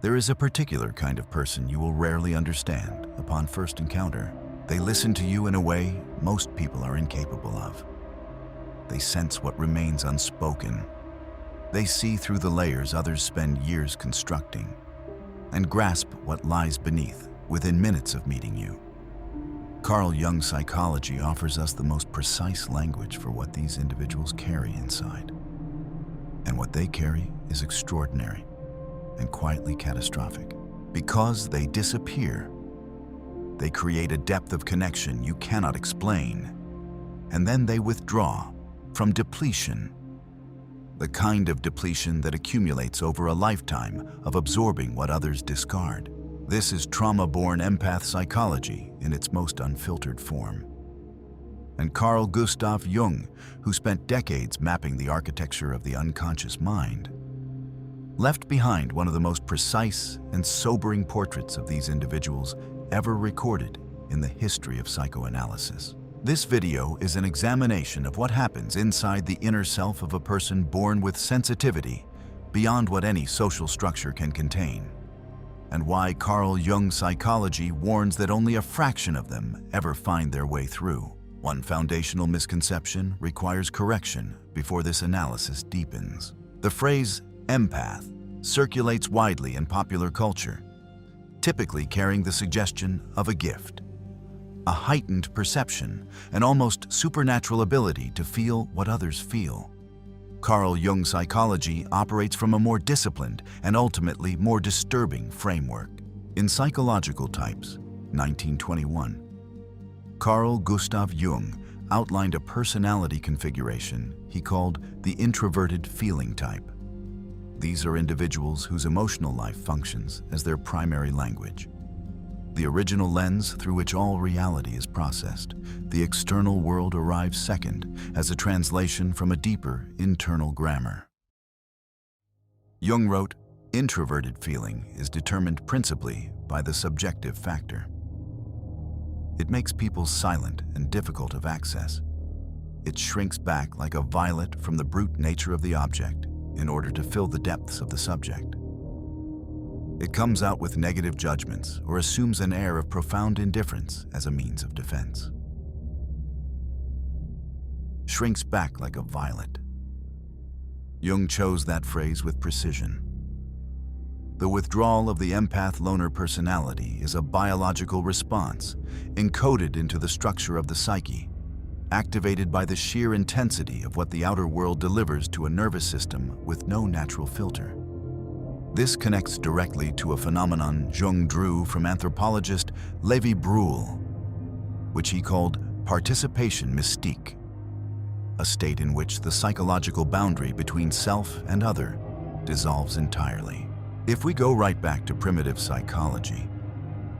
There is a particular kind of person you will rarely understand upon first encounter. They listen to you in a way most people are incapable of. They sense what remains unspoken. They see through the layers others spend years constructing and grasp what lies beneath within minutes of meeting you. Carl Jung's psychology offers us the most precise language for what these individuals carry inside. And what they carry is extraordinary and quietly catastrophic. Because they disappear, they create a depth of connection you cannot explain, and then they withdraw from depletion, the kind of depletion that accumulates over a lifetime of absorbing what others discard. This is traumaborn empath psychology in its most unfiltered form. And Carl Gustav Jung, who spent decades mapping the architecture of the unconscious mind, left behind one of the most precise and sobering portraits of these individuals ever recorded in the history of psychoanalysis. This video is an examination of what happens inside the inner self of a person born with sensitivity beyond what any social structure can contain, and why Carl Jung's psychology warns that only a fraction of them ever find their way through. One foundational misconception requires correction before this analysis deepens. The phrase empath circulates widely in popular culture, typically carrying the suggestion of a gift, a heightened perception, an almost supernatural ability to feel what others feel. Carl Jung's psychology operates from a more disciplined and ultimately more disturbing framework. In Psychological Types, 1921, Carl Gustav Jung outlined a personality configuration he called the introverted feeling type. These are individuals whose emotional life functions as their primary language, the original lens through which all reality is processed. The external world arrives second as a translation from a deeper internal grammar. Jung wrote, "Introverted feeling is determined principally by the subjective factor. It makes people silent and difficult of access. It shrinks back like a violet from the brute nature of the object in order to fill the depths of the subject. It comes out with negative judgments or assumes an air of profound indifference as a means of defense." Shrinks back like a violet. Jung chose that phrase with precision. The withdrawal of the empath loner personality is a biological response encoded into the structure of the psyche, activated by the sheer intensity of what the outer world delivers to a nervous system with no natural filter. This connects directly to a phenomenon Jung drew from anthropologist Levi Bruhl, which he called participation mystique, a state in which the psychological boundary between self and other dissolves entirely. If we go right back to primitive psychology,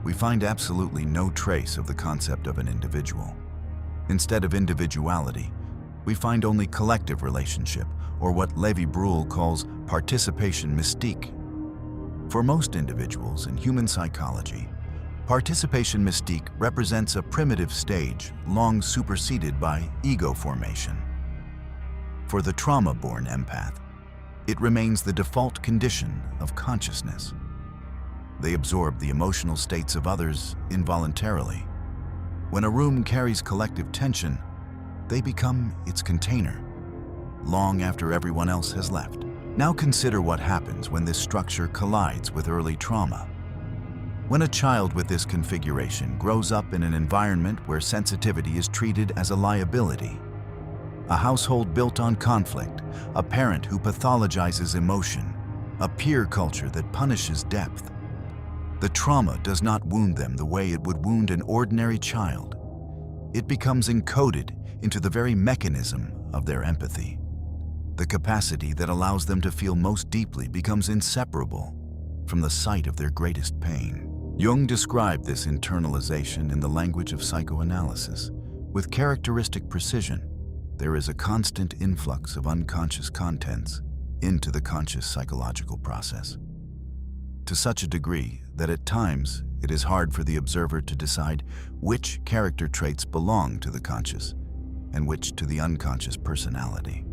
we find absolutely no trace of the concept of an individual. Instead of individuality, we find only collective relationship, or what Levi Bruhl calls participation mystique. For most individuals in human psychology, participation mystique represents a primitive stage long superseded by ego formation. For the trauma-born empath, it remains the default condition of consciousness. They absorb the emotional states of others involuntarily. When a room carries collective tension, they become its container, long after everyone else has left. Now consider what happens when this structure collides with early trauma. When a child with this configuration grows up in an environment where sensitivity is treated as a liability, a household built on conflict, a parent who pathologizes emotion, a peer culture that punishes depth, the trauma does not wound them the way it would wound an ordinary child. It becomes encoded into the very mechanism of their empathy. The capacity that allows them to feel most deeply becomes inseparable from the site of their greatest pain. Jung described this internalization in the language of psychoanalysis. With characteristic precision, there is a constant influx of unconscious contents into the conscious psychological process, to such a degree that at times it is hard for the observer to decide which character traits belong to the conscious and which to the unconscious personality.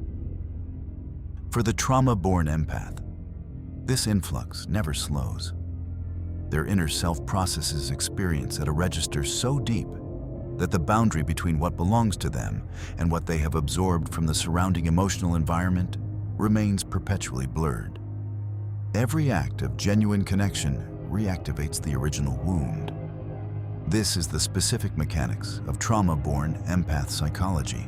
For the trauma-born empath, this influx never slows. Their inner self processes experience at a register so deep that the boundary between what belongs to them and what they have absorbed from the surrounding emotional environment remains perpetually blurred. Every act of genuine connection reactivates the original wound. This is the specific mechanics of trauma-born empath psychology,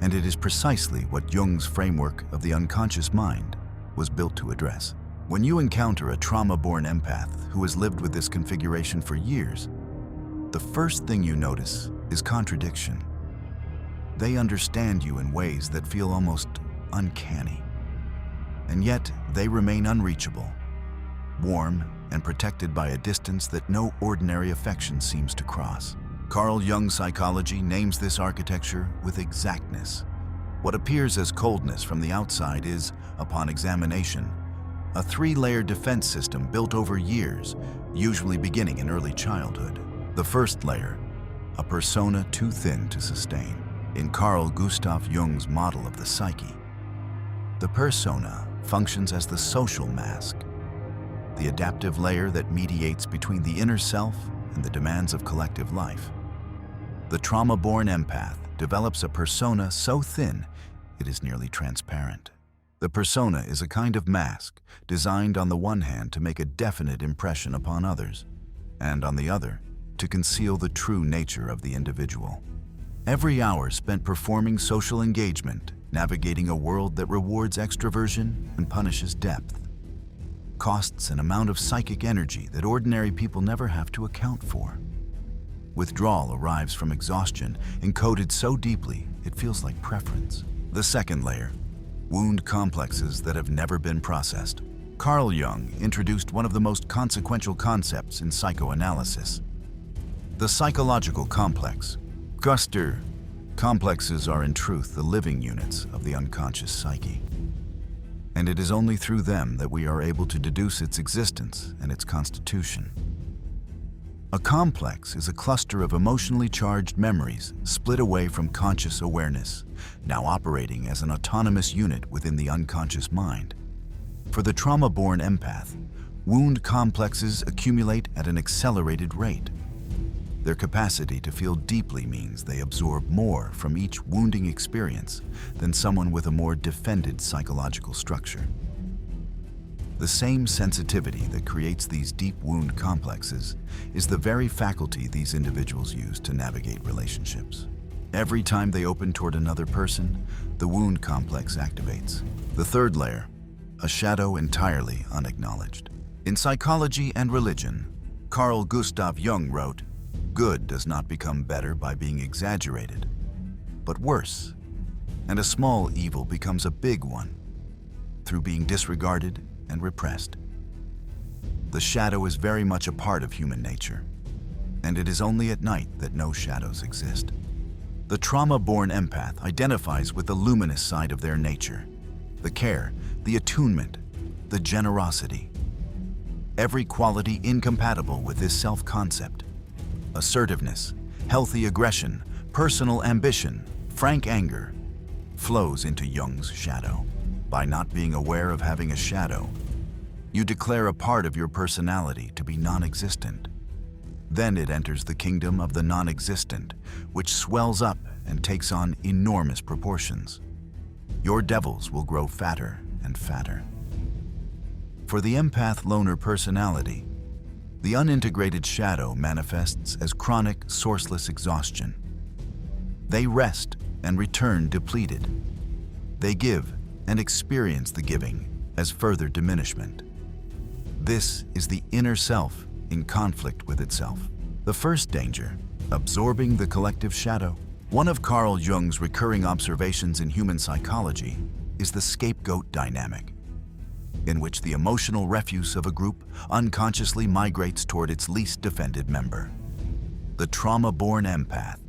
and it is precisely what Jung's framework of the unconscious mind was built to address. When you encounter a trauma-born empath who has lived with this configuration for years, the first thing you notice is contradiction. They understand you in ways that feel almost uncanny, and yet they remain unreachable, warm and protected by a distance that no ordinary affection seems to cross. Carl Jung's psychology names this architecture with exactness. What appears as coldness from the outside is, upon examination, a three-layer defense system built over years, usually beginning in early childhood. The first layer, a persona too thin to sustain. In Carl Gustav Jung's model of the psyche, the persona functions as the social mask, the adaptive layer that mediates between the inner self and the demands of collective life. The trauma-born empath develops a persona so thin it is nearly transparent. The persona is a kind of mask designed on the one hand to make a definite impression upon others, and on the other, to conceal the true nature of the individual. Every hour spent performing social engagement, navigating a world that rewards extroversion and punishes depth, costs an amount of psychic energy that ordinary people never have to account for. Withdrawal arrives from exhaustion, encoded so deeply it feels like preference. The second layer, wound complexes that have never been processed. Carl Jung introduced one of the most consequential concepts in psychoanalysis: the psychological complex. Gustav. Complexes are in truth the living units of the unconscious psyche, and it is only through them that we are able to deduce its existence and its constitution. A complex is a cluster of emotionally charged memories split away from conscious awareness, now operating as an autonomous unit within the unconscious mind. For the trauma-born empath, wound complexes accumulate at an accelerated rate. Their capacity to feel deeply means they absorb more from each wounding experience than someone with a more defended psychological structure. The same sensitivity that creates these deep wound complexes is the very faculty these individuals use to navigate relationships. Every time they open toward another person, the wound complex activates. The third layer, a shadow entirely unacknowledged. In Psychology and Religion, Carl Gustav Jung wrote, "Good does not become better by being exaggerated, but worse, and a small evil becomes a big one through being disregarded and repressed." The shadow is very much a part of human nature, and it is only at night that no shadows exist. The trauma-born empath identifies with the luminous side of their nature, the care, the attunement, the generosity. Every quality incompatible with this self-concept, assertiveness, healthy aggression, personal ambition, frank anger, flows into Jung's shadow. By not being aware of having a shadow, you declare a part of your personality to be non-existent. Then it enters the kingdom of the non-existent, which swells up and takes on enormous proportions. Your devils will grow fatter and fatter. For the empath loner personality, the unintegrated shadow manifests as chronic, sourceless exhaustion. They rest and return depleted. They give and experience the giving as further diminishment. This is the inner self in conflict with itself. The first danger, absorbing the collective shadow. One of Carl Jung's recurring observations in human psychology is the scapegoat dynamic, in which the emotional refuse of a group unconsciously migrates toward its least defended member. The trauma-born empath,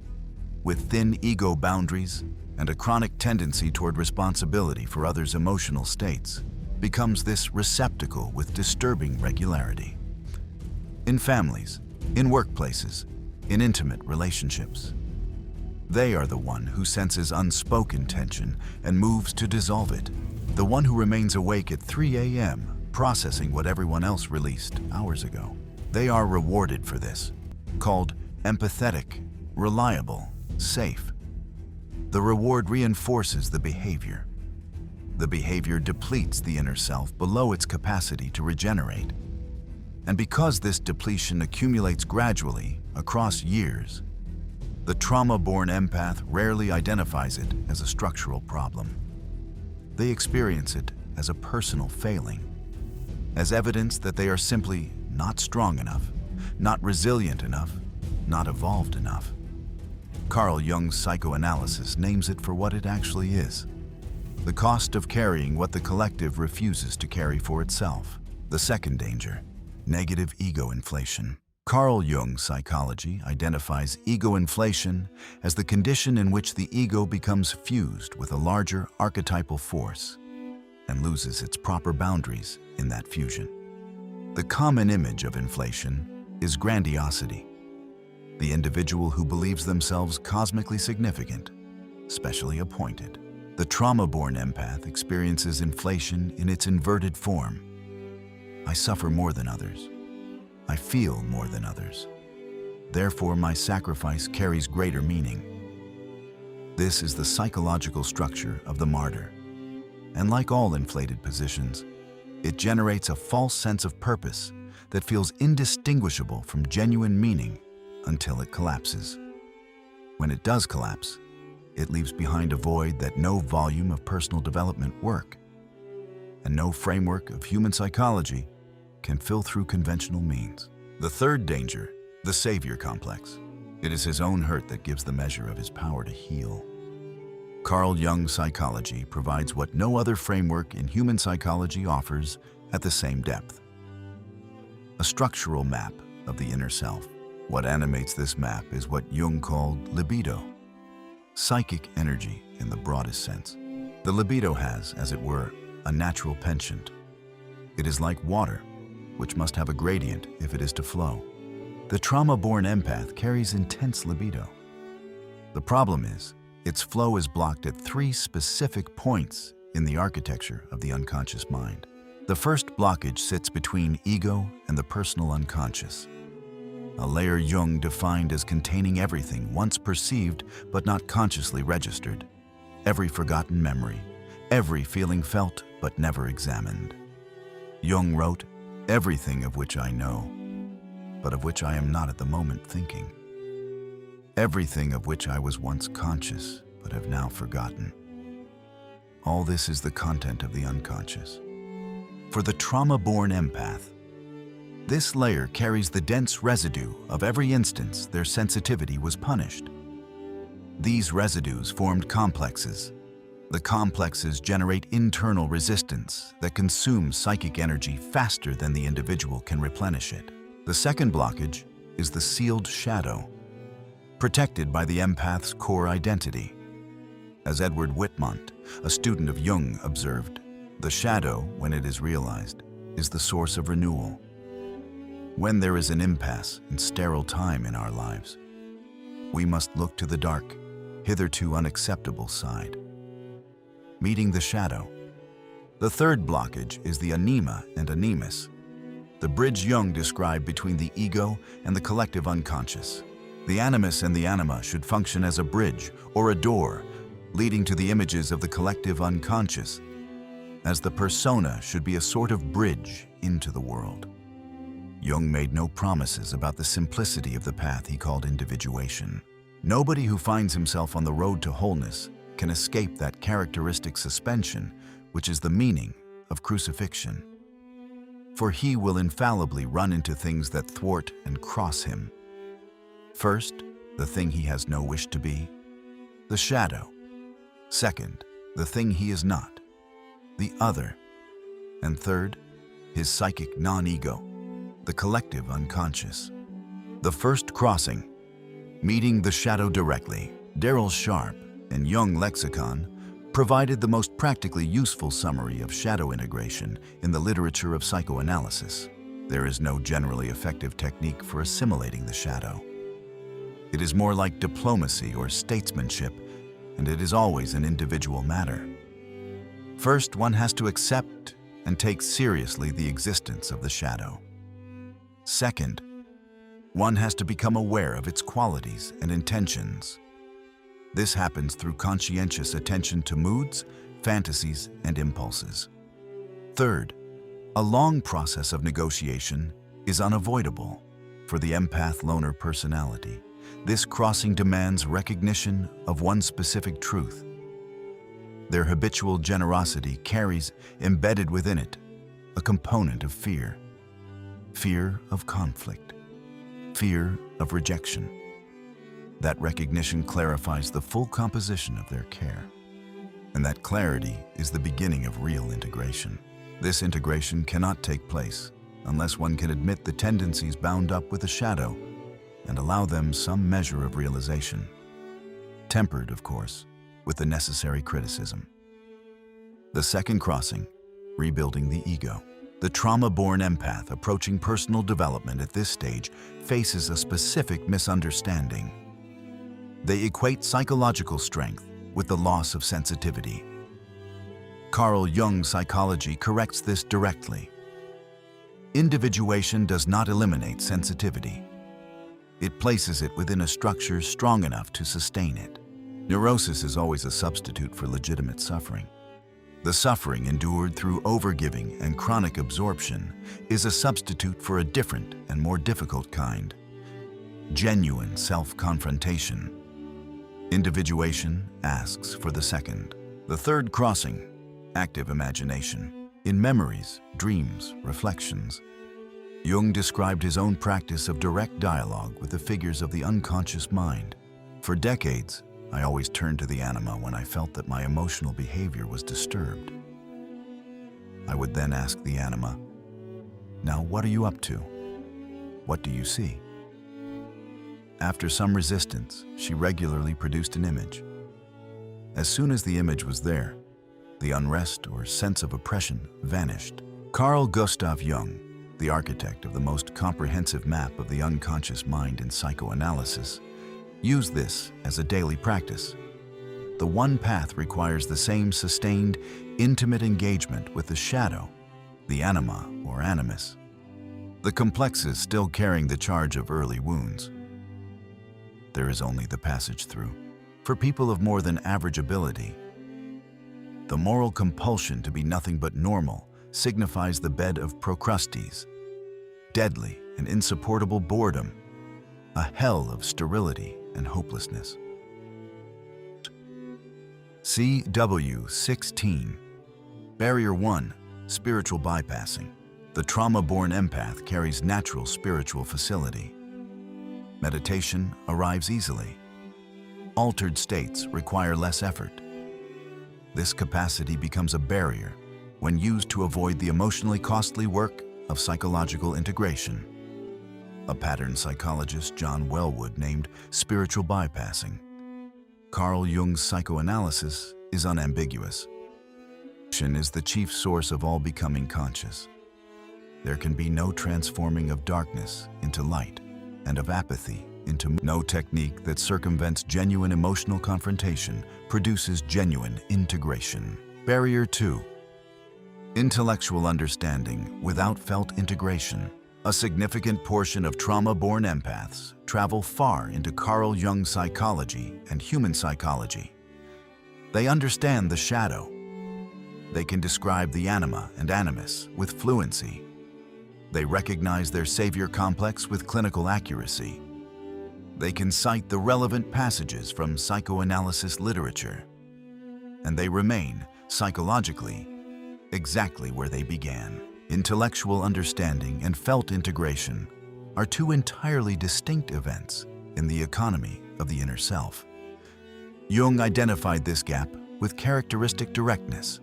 with thin ego boundaries and a chronic tendency toward responsibility for others' emotional states, becomes this receptacle with disturbing regularity. In families, in workplaces, in intimate relationships, they are the one who senses unspoken tension and moves to dissolve it. The one who remains awake at 3 a.m., processing what everyone else released hours ago. They are rewarded for this, called empathetic, reliable, safe. The reward reinforces the behavior. The behavior depletes the inner self below its capacity to regenerate. And because this depletion accumulates gradually across years, the trauma-born empath rarely identifies it as a structural problem. They experience it as a personal failing, as evidence that they are simply not strong enough, not resilient enough, not evolved enough. Carl Jung's psychoanalysis names it for what it actually is: the cost of carrying what the collective refuses to carry for itself. The second danger: negative ego inflation. Carl Jung's psychology identifies ego inflation as the condition in which the ego becomes fused with a larger archetypal force and loses its proper boundaries in that fusion. The common image of inflation is grandiosity, the individual who believes themselves cosmically significant, specially appointed. The trauma-born empath experiences inflation in its inverted form. I suffer more than others. I feel more than others. Therefore, my sacrifice carries greater meaning. This is the psychological structure of the martyr. And like all inflated positions, it generates a false sense of purpose that feels indistinguishable from genuine meaning until it collapses. When it does collapse, it leaves behind a void that no volume of personal development work and no framework of human psychology can fill through conventional means. The third danger: the savior complex. It is his own hurt that gives the measure of his power to heal. Carl Jung's psychology provides what no other framework in human psychology offers at the same depth: a structural map of the inner self. What animates this map is what Jung called libido, psychic energy in the broadest sense. The libido has, as it were, a natural penchant. It is like water, which must have a gradient if it is to flow. The trauma-born empath carries intense libido. The problem is, its flow is blocked at 3 specific points in the architecture of the unconscious mind. The first blockage sits between ego and the personal unconscious, a layer Jung defined as containing everything once perceived but not consciously registered, every forgotten memory, every feeling felt but never examined. Jung wrote, "Everything of which I know, but of which I am not at the moment thinking. Everything of which I was once conscious, but have now forgotten." All this is the content of the unconscious. For the trauma-born empath, this layer carries the dense residue of every instance their sensitivity was punished. These residues formed complexes. The complexes generate internal resistance that consumes psychic energy faster than the individual can replenish it. The second blockage is the sealed shadow, protected by the empath's core identity. As Edward Whitmont, a student of Jung, observed, the shadow, when it is realized, is the source of renewal. When there is an impasse and sterile time in our lives, we must look to the dark, hitherto unacceptable side, meeting the shadow. The third blockage is the anima and animus, the bridge Jung described between the ego and the collective unconscious. The animus and the anima should function as a bridge or a door leading to the images of the collective unconscious, as the persona should be a sort of bridge into the world. Jung made no promises about the simplicity of the path he called individuation. Nobody who finds himself on the road to wholeness can escape that characteristic suspension, which is the meaning of crucifixion. For he will infallibly run into things that thwart and cross him. First, the thing he has no wish to be, the shadow. Second, the thing he is not, the other. And third, his psychic non-ego, the collective unconscious. The first crossing, meeting the shadow directly. Darrell Sharp and Jung Lexicon provided the most practically useful summary of shadow integration in the literature of psychoanalysis. There is no generally effective technique for assimilating the shadow. It is more like diplomacy or statesmanship, and it is always an individual matter. First, one has to accept and take seriously the existence of the shadow. Second, one has to become aware of its qualities and intentions. This happens through conscientious attention to moods, fantasies, and impulses. Third, a long process of negotiation is unavoidable for the empath loner personality. This crossing demands recognition of one specific truth. Their habitual generosity carries embedded within it a component of fear. Fear of conflict. Fear of rejection. That recognition clarifies the full composition of their care. And that clarity is the beginning of real integration. This integration cannot take place unless one can admit the tendencies bound up with the shadow and allow them some measure of realization. Tempered, of course, with the necessary criticism. The second crossing, rebuilding the ego. The trauma-born empath approaching personal development at this stage faces a specific misunderstanding. They equate psychological strength with the loss of sensitivity. Carl Jung's psychology corrects this directly. Individuation does not eliminate sensitivity. It places it within a structure strong enough to sustain it. Neurosis is always a substitute for legitimate suffering. The suffering endured through overgiving and chronic absorption is a substitute for a different and more difficult kind. Genuine self-confrontation. Individuation asks for the second. The third crossing, active imagination. In memories, dreams, reflections, Jung described his own practice of direct dialogue with the figures of the unconscious mind. For decades, I always turned to the anima when I felt that my emotional behavior was disturbed. I would then ask the anima, "Now what are you up to? What do you see?" After some resistance, she regularly produced an image. As soon as the image was there, the unrest or sense of oppression vanished. Carl Gustav Jung, the architect of the most comprehensive map of the unconscious mind in psychoanalysis, used this as a daily practice. The one path requires the same sustained, intimate engagement with the shadow, the anima or animus. The complexes still carrying the charge of early wounds. There is only the passage through. For people of more than average ability, the moral compulsion to be nothing but normal signifies the bed of Procrustes, deadly and insupportable boredom, a hell of sterility and hopelessness. CW 16. Barrier 1. Spiritual bypassing. The trauma-born empath carries natural spiritual facility. Meditation arrives easily. Altered states require less effort. This capacity becomes a barrier when used to avoid the emotionally costly work of psychological integration. A pattern psychologist, John Wellwood, named spiritual bypassing. Carl Jung's psychoanalysis is unambiguous. Action is the chief source of all becoming conscious. There can be no transforming of darkness into light and of apathy into no technique that circumvents genuine emotional confrontation produces genuine integration. Barrier 2. Intellectual understanding without felt integration. A significant portion of trauma-born empaths travel far into Carl Jung's psychology and human psychology. They understand the shadow. They can describe the anima and animus with fluency. They recognize their savior complex with clinical accuracy. They can cite the relevant passages from psychoanalysis literature. And they remain, psychologically, exactly where they began. Intellectual understanding and felt integration are two entirely distinct events in the economy of the inner self. Jung identified this gap with characteristic directness.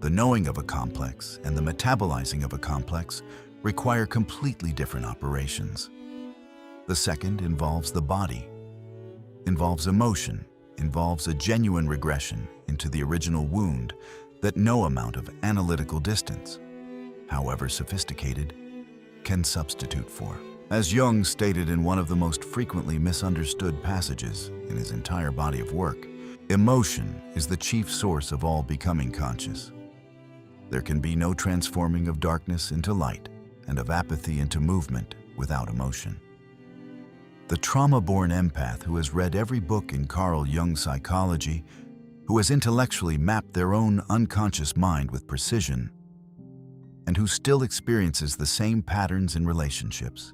The knowing of a complex and the metabolizing of a complex require completely different operations. The second involves the body, involves emotion, involves a genuine regression into the original wound that no amount of analytical distance, however sophisticated, can substitute for. As Jung stated in one of the most frequently misunderstood passages in his entire body of work, emotion is the chief source of all becoming conscious. There can be no transforming of darkness into light and of apathy into movement without emotion. The traumaborn empath who has read every book in Carl Jung's psychology, who has intellectually mapped their own unconscious mind with precision, and who still experiences the same patterns in relationships,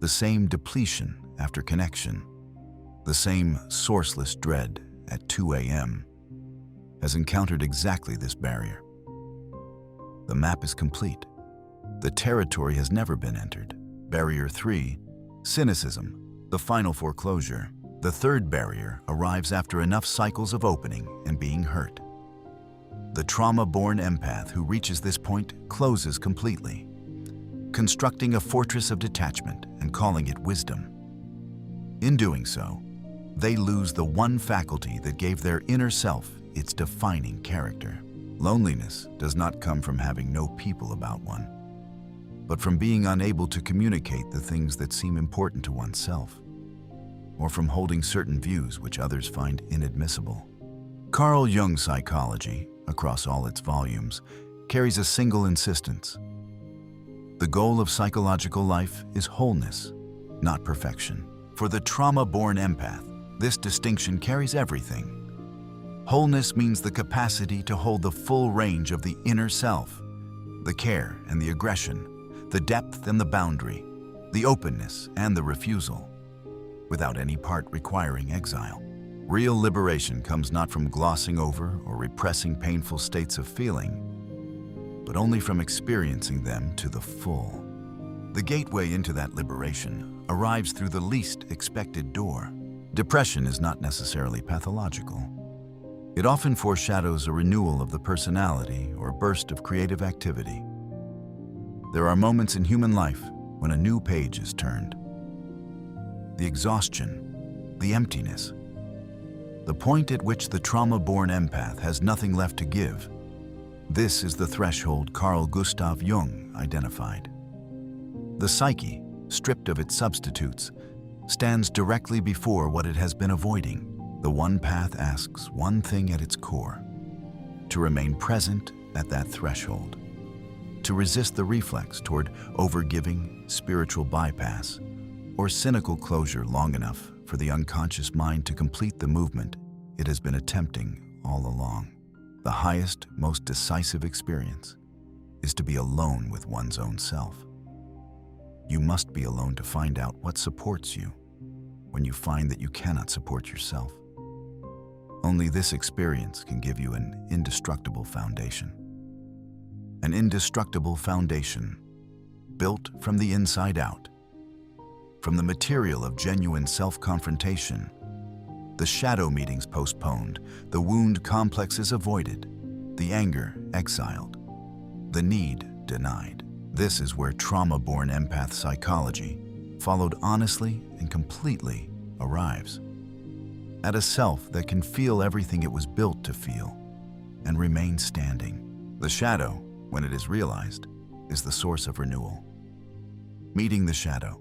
the same depletion after connection, the same sourceless dread at 2 a.m., has encountered exactly this barrier. The map is complete. The territory has never been entered. Barrier 3, cynicism, the final foreclosure. The third barrier arrives after enough cycles of opening and being hurt. The trauma-born empath who reaches this point closes completely, constructing a fortress of detachment and calling it wisdom. In doing so, they lose the one faculty that gave their inner self its defining character. Loneliness does not come from having no people about one, but from being unable to communicate the things that seem important to oneself, or from holding certain views which others find inadmissible. Carl Jung's psychology, across all its volumes, carries a single insistence. The goal of psychological life is wholeness, not perfection. For the trauma-born empath, this distinction carries everything. Wholeness means the capacity to hold the full range of the inner self, the care and the aggression, the depth and the boundary, the openness and the refusal, without any part requiring exile. Real liberation comes not from glossing over or repressing painful states of feeling, but only from experiencing them to the full. The gateway into that liberation arrives through the least expected door. Depression is not necessarily pathological. It often foreshadows a renewal of the personality or a burst of creative activity. There are moments in human life when a new page is turned. The exhaustion, the emptiness, the point at which the trauma-born empath has nothing left to give. This is the threshold Carl Gustav Jung identified. The psyche, stripped of its substitutes, stands directly before what it has been avoiding. The one path asks one thing at its core: to remain present at that threshold, to resist the reflex toward overgiving, spiritual bypass, or cynical closure long enough for the unconscious mind to complete the movement it has been attempting all along. The highest, most decisive experience is to be alone with one's own self. You must be alone to find out what supports you when you find that you cannot support yourself. Only this experience can give you an indestructible foundation. An indestructible foundation built from the inside out. From the material of genuine self-confrontation, the shadow meetings postponed, the wound complexes avoided, the anger exiled, the need denied. This is where trauma-born empath psychology, followed honestly and completely, arrives. At a self that can feel everything it was built to feel and remain standing. The shadow, when it is realized, is the source of renewal. Meeting the shadow,